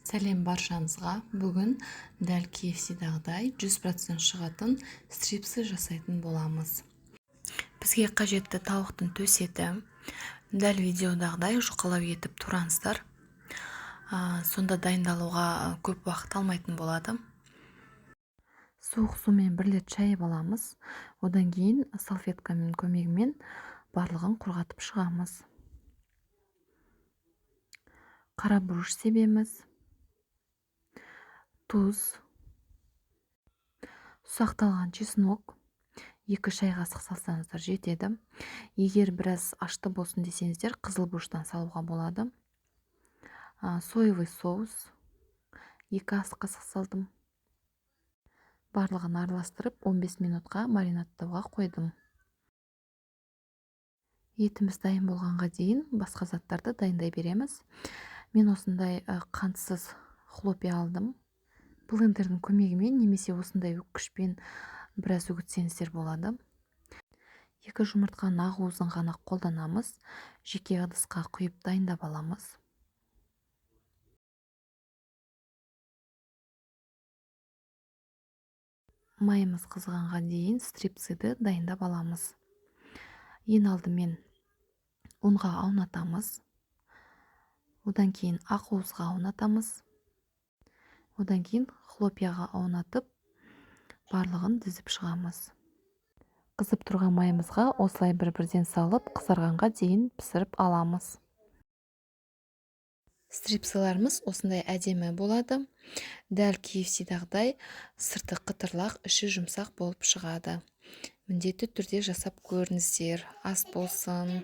Сәлем баршаңызға. Бүгін дәл KFC-дағыдай 100% шығатын стрипсы жасайтын боламыз. Бізге қажетті тауықтың төс еті, дәл видеодағыдай жұқалау етіп тураңыздар. Сонда дайындалуға көп уақыт алмайтын болады. Суық сумен 1 рет шайып аламыз. Одан кейін салфеткамен көмегімен барлығын құрғатып шығамыз. Қара бұрыш себеміз, тұз, ұсақталған чеснок, 2 шай қасық салсаңыздар жетеді. Егер біраз ашты болсын десеңіздер, қызыл бұрыштан салуға болады. Соевый соус 2 ас қасық салдым. Барлығын араластырып 15 минутқа маринадтауға қойдым. Етіміз дайын болғанға дейін басқа заттарды дайындай береміз. Мен осындай қантсыз хлопья алдым. Блендердің көмегімен немесе осындай үккішпен біраз үгітсеңіздер болады. 2 жұмыртқаның ақ-уызын ғана қолданамыз. Жеке ыдысқа құйып дайындап аламыз. Майымыз қызғанға дейін стрипсыды дайындап аламыз. Ең алдымен ұнға аунатамыз. Одан кейін ақ-уызға аунатамыз. Одан кейін хлопьяға аунатып, барлығын дізіп шығамыз. Қызып тұрған майымызға осылай бір-бірден салып, қызарғанға дейін пісіріп аламыз. Стрипсыларымыз осындай әдемі болады. Дәл KFC-дағыдай сырты қытырлақ, іші жұмсақ болып шығады. Міндетті түрде жасап көріңіздер. Ас болсын.